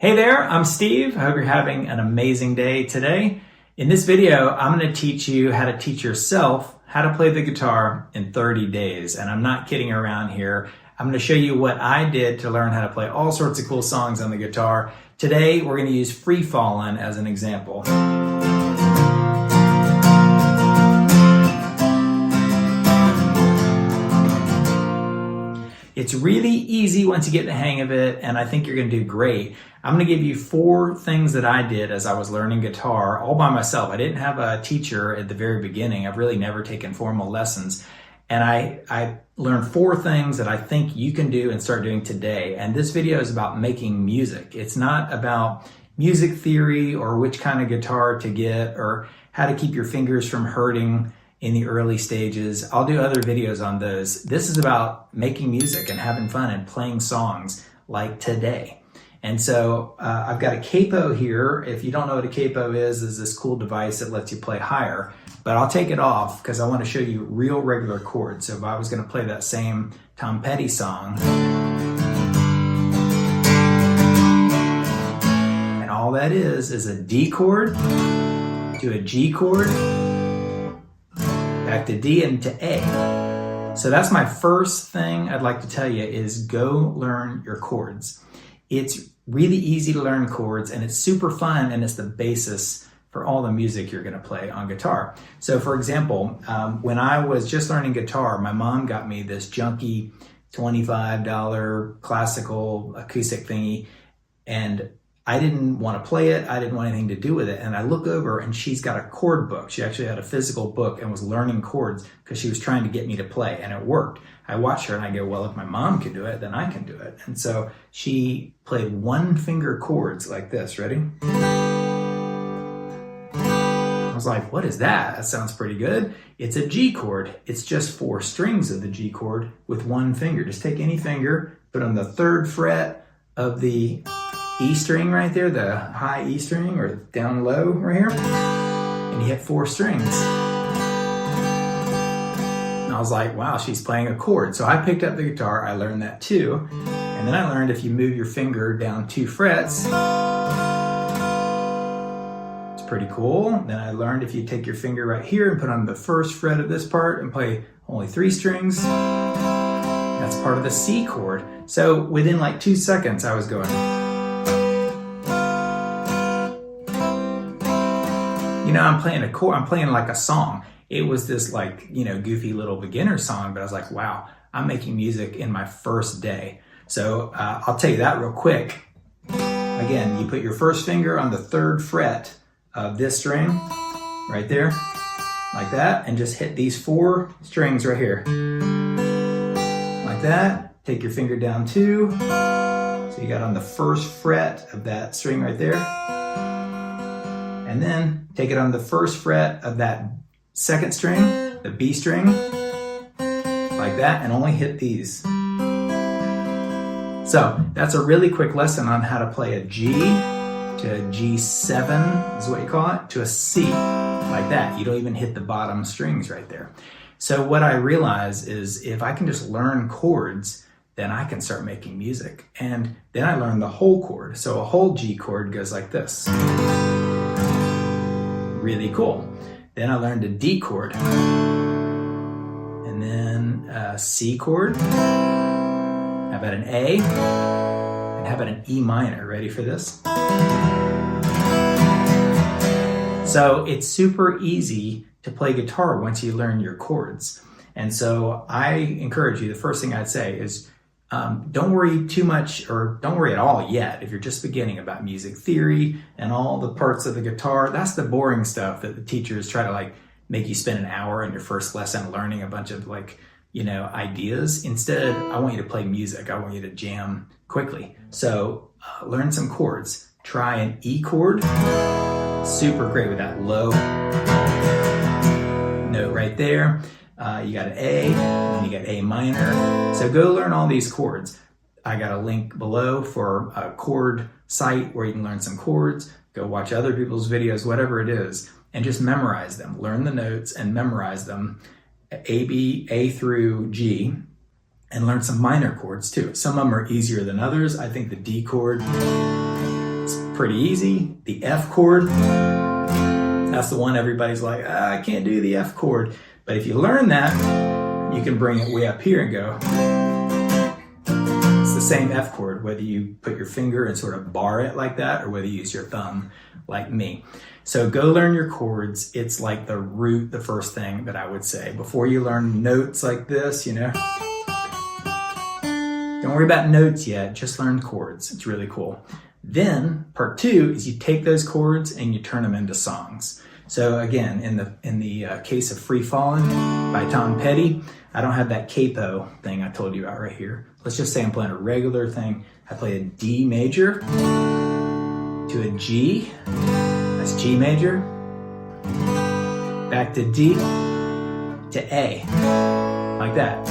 Hey there, I'm Steve. I hope you're having an amazing day today. In this video, I'm going to teach you how to teach yourself how to play the guitar in 30 days. And I'm not kidding around here. I'm going to show you what I did to learn how to play all sorts of cool songs on the guitar. Today, we're going to use Free Fallin' as an example. It's really easy once you get the hang of it, and I think you're going to do great. I'm going to give you 4 things that I did as I was learning guitar all by myself. I didn't have a teacher at the very beginning. I've really never taken formal lessons. And I learned 4 things that I think you can do and start doing today. And this video is about making music. It's not about music theory or which kind of guitar to get or how to keep your fingers from hurting in the early stages. I'll do other videos on those. This is about making music and having fun and playing songs like today. And so I've got a capo here. If you don't know what a capo is this cool device that lets you play higher. But I'll take it off because I want to show you real regular chords. So if I was going to play that same Tom Petty song, and all that is a D chord to a G chord, back to D and to A. So that's my first thing I'd like to tell you is go learn your chords. It's really easy to learn chords and it's super fun and it's the basis for all the music you're gonna play on guitar. So for example, when I was just learning guitar, my mom got me this junky $25 classical acoustic thingy and I didn't want to play it. I didn't want anything to do with it. And I look over and she's got a chord book. She actually had a physical book and was learning chords because she was trying to get me to play and it worked. I watched her and I go, well, if my mom can do it, then I can do it. And so she played 1-finger chords like this. Ready? I was like, what is that? That sounds pretty good. It's a G chord. It's just 4 strings of the G chord with 1 finger. Just take any finger, put on the 3rd fret of the E string right there, the high E string or down low right here, and you hit 4 strings. And I was like, wow, she's playing a chord. So I picked up the guitar, I learned that too. And then I learned if you move your finger down 2 frets, it's pretty cool. Then I learned if you take your finger right here and put on the 1st fret of this part and play only 3 strings, that's part of the C chord. So within like 2 seconds, I was going, you know, I'm playing a chord, I'm playing like a song. It was this like, you know, goofy little beginner song, but I was like, wow, I'm making music in my first day. So I'll tell you that real quick. Again, you put your 1st finger on the 3rd fret of this string right there, like that, and just hit these 4 strings right here. Like that. Take your finger down 2. So you got on the 1st fret of that string right there. And then take it on the 1st fret of that 2nd string, the B string, like that, and only hit these. So that's a really quick lesson on how to play a G to a G7 is what you call it, to a C, like that. You don't even hit the bottom strings right there. So what I realize is if I can just learn chords, then I can start making music. And then I learned the whole chord. So a whole G chord goes like this. Really cool. Then I learned a D chord, and then a C chord. How about an A? And how about an E minor? Ready for this? So it's super easy to play guitar once you learn your chords. And so I encourage you, the first thing I'd say is don't worry too much or don't worry at all yet if you're just beginning about music theory and all the parts of the guitar. That's the boring stuff that the teachers try to like make you spend an hour in your first lesson learning a bunch of like, you know, ideas. Instead, I want you to play music. I want you to jam quickly. So learn some chords. Try an E chord. Super great with that low note right there. You got an A, and then you got A minor. So go learn all these chords. I got a link below for a chord site where you can learn some chords. Go watch other people's videos, whatever it is, and just memorize them. Learn the notes and memorize them, A through G, and learn some minor chords too. Some of them are easier than others. I think the D chord pretty easy. The F chord, that's the one everybody's like, I can't do the F chord. But if you learn that, you can bring it way up here and go. It's the same F chord, whether you put your finger and sort of bar it like that, or whether you use your thumb like me. So go learn your chords. It's like the root, the first thing that I would say. Before you learn notes like this, you know, don't worry about notes yet, just learn chords. It's really cool. Then part 2 is you take those chords and you turn them into songs. So again, in the case of Free Fallin' by Tom Petty, I don't have that capo thing I told you about right here. Let's just say I'm playing a regular thing. I play a D major to a G, that's G major, back to D to A, like that.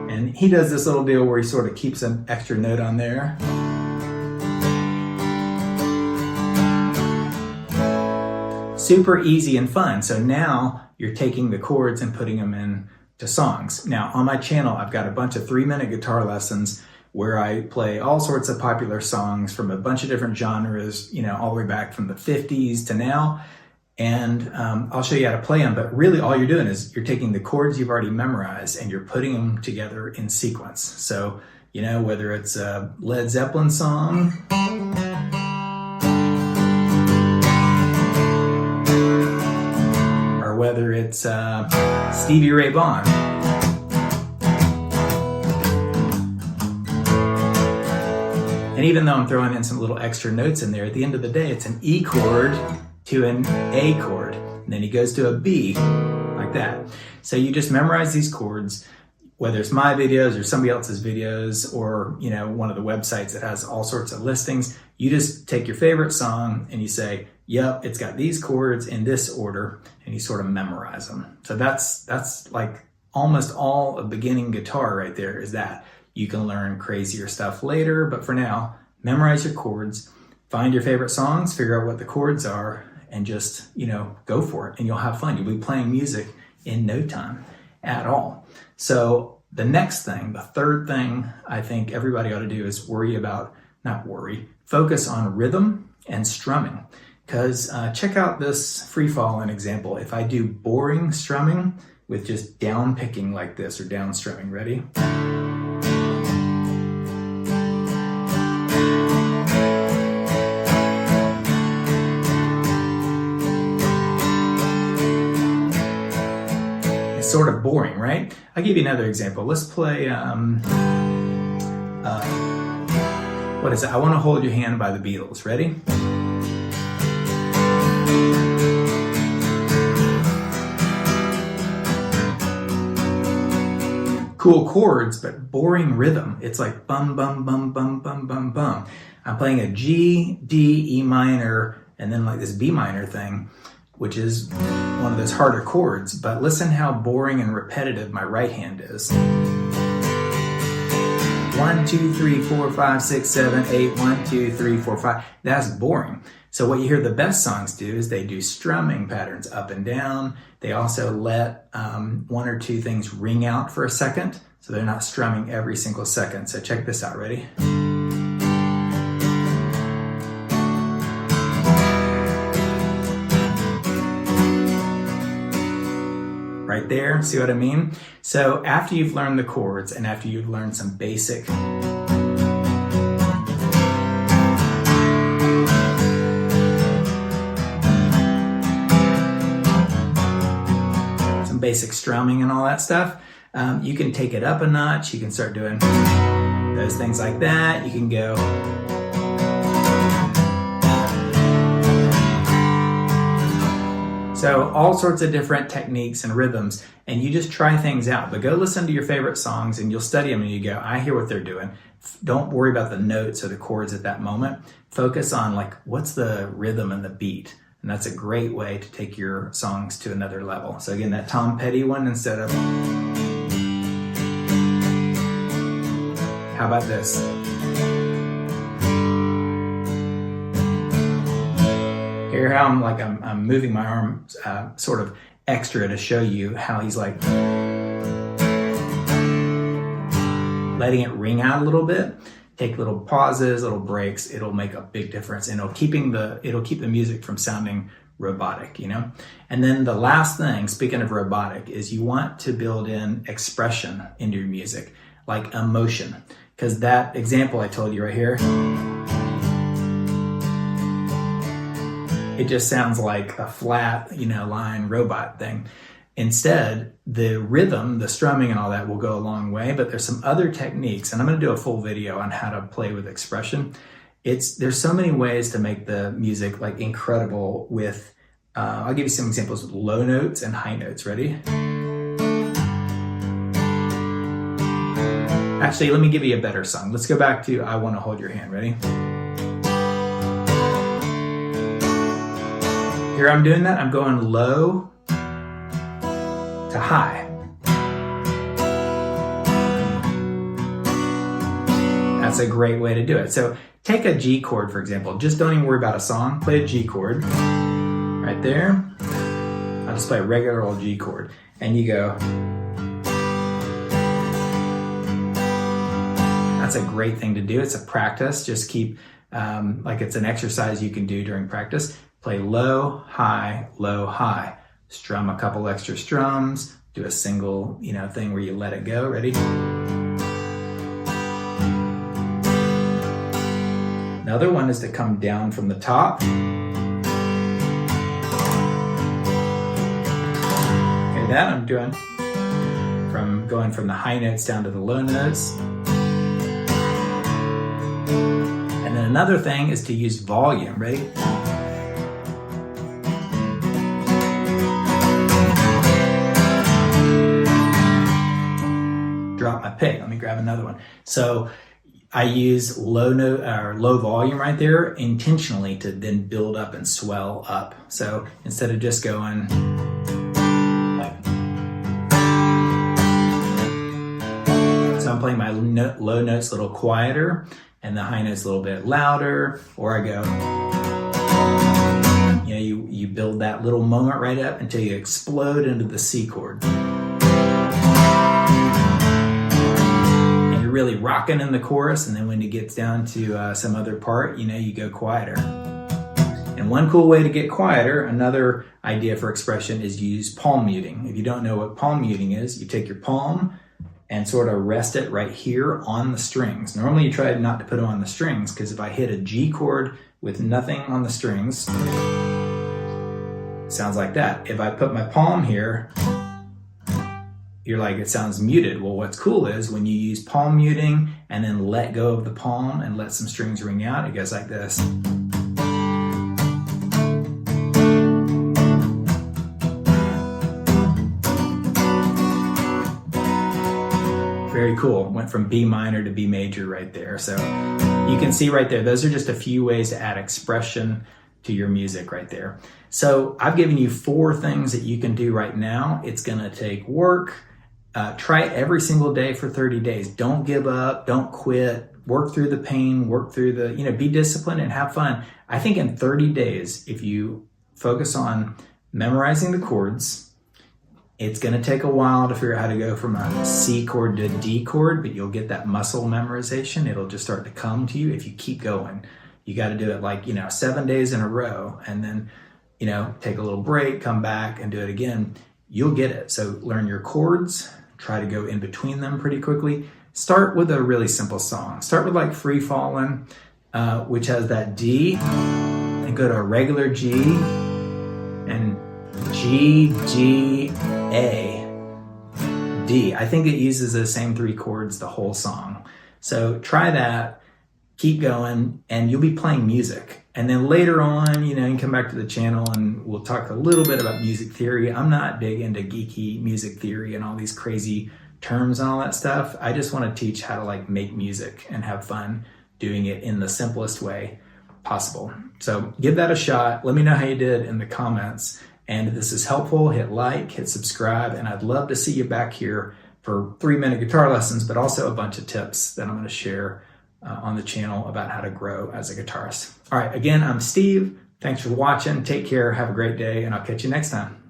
And he does this little deal where he sort of keeps an extra note on there. Super easy and fun. So now you're taking the chords and putting them into songs. Now on my channel, I've got a bunch of 3-minute guitar lessons where I play all sorts of popular songs from a bunch of different genres, you know, all the way back from the 50s to now. And I'll show you how to play them, but really all you're doing is you're taking the chords you've already memorized and you're putting them together in sequence. So, you know, whether it's a Led Zeppelin song, or whether it's Stevie Ray Vaughan. And even though I'm throwing in some little extra notes in there, at the end of the day, it's an E chord to an A chord. And then he goes to a B, like that. So you just memorize these chords, whether it's my videos or somebody else's videos, or, you know, one of the websites that has all sorts of listings. You just take your favorite song and you say, yep, it's got these chords in this order, and you sort of memorize them. So that's like almost all of beginning guitar right there, is that. You can learn crazier stuff later, but for now, memorize your chords, find your favorite songs, figure out what the chords are, and just, you know, go for it, and you'll have fun. You'll be playing music in no time at all. So the next thing, the third thing I think everybody ought to do is focus on rhythm and strumming. Because check out this Free Fallin' example. If I do boring strumming with just down picking like this, or down strumming, ready? Sort of boring, right? I'll give you another example. Let's play, what is it? I Want to Hold Your Hand by the Beatles. Ready? Cool chords, but boring rhythm. It's like bum, bum, bum, bum, bum, bum, bum. I'm playing a G, D, E minor, and then like this B minor thing, which is one of those harder chords, but listen how boring and repetitive my right hand is. 1, 2, 3, 4, 5, 6, 7, 8, 1, 2, 3, 4, 5. That's boring. So what you hear the best songs do is they do strumming patterns up and down. They also let 1 or 2 things ring out for a second, so they're not strumming every single second. So check this out, ready? Right there, see what I mean? So after you've learned the chords and after you've learned some basic strumming and all that stuff, you can take it up a notch. You can start doing those things like that. You can go so all sorts of different techniques and rhythms, and you just try things out. But go listen to your favorite songs and you'll study them and you go, I hear what they're doing. Don't worry about the notes or the chords at that moment. Focus on like, what's the rhythm and the beat? And that's a great way to take your songs to another level. So again, that Tom Petty one, instead of, how about this? Hear how I'm moving my arm sort of extra to show you how he's like letting it ring out a little bit. take little pauses, little breaks. It'll make a big difference, and it'll keep the music from sounding robotic, you know? And then the last thing, speaking of robotic, is you want to build in expression into your music, like emotion. Because that example I told you right here, it just sounds like a flat, line robot thing. Instead, the rhythm, the strumming and all that will go a long way, but there's some other techniques, and I'm going to do a full video on how to play with expression. There's so many ways to make the music like incredible with, I'll give you some examples with low notes and high notes. Ready? Actually, let me give you a better song. Let's go back to I Want to Hold Your Hand. Ready? Here I'm doing that. I'm going low to high. That's a great way to do it. So take a G chord, for example. Just don't even worry about a song. Play a G chord right there. I'll just play a regular old G chord. And you go. That's a great thing to do. It's a practice. Just keep, like it's an exercise you can do during practice. Play low, high, low, high. Strum a couple extra strums. Do a single, thing where you let it go. Ready? Another one is to come down from the top. Hear that? I'm going from the high notes down to the low notes. And then another thing is to use volume. Ready? Drop my pick. Let me grab another one. So I use low volume right there intentionally to then build up and swell up. So instead of just going like, so I'm playing my low notes a little quieter and the high notes a little bit louder, or I go, you build that little moment right up until you explode into the C chord. Really rocking in the chorus, and then when it gets down to some other part, you go quieter. And one cool way to get quieter, another idea for expression, is use palm muting. If you don't know what palm muting is, you take your palm and sort of rest it right here on the strings. Normally you try not to put them on the strings, because if I hit a G chord with nothing on the strings, it sounds like that. If I put my palm here, you're like, it sounds muted. Well, what's cool is when you use palm muting and then let go of the palm and let some strings ring out, it goes like this. Very cool. Went from B minor to B major right there. So you can see right there, those are just a few ways to add expression to your music right there. So I've given you 4 things that you can do right now. It's gonna take work. Try it every single day for 30 days. Don't give up, don't quit, work through the pain, work through the, be disciplined and have fun. I think in 30 days, if you focus on memorizing the chords, it's gonna take a while to figure out how to go from a C chord to a D chord, but you'll get that muscle memorization. It'll just start to come to you if you keep going. You gotta do it like, 7 days in a row, and then, take a little break, come back and do it again. You'll get it. So learn your chords, try to go in between them pretty quickly. Start with a really simple song. Start with like Free Fallin', which has that D, and go to a regular G, and G, G, A, D. I think it uses those same 3 chords the whole song. So try that, keep going, and you'll be playing music. And then later on, you can come back to the channel and we'll talk a little bit about music theory. I'm not big into geeky music theory and all these crazy terms and all that stuff. I just want to teach how to like make music and have fun doing it in the simplest way possible. So give that a shot. Let me know how you did in the comments. And if this is helpful, hit like, hit subscribe, and I'd love to see you back here for 3-minute guitar lessons, but also a bunch of tips that I'm going to share on the channel about how to grow as a guitarist. All right, again, I'm Steve. Thanks for watching. Take care. Have a great day, and I'll catch you next time.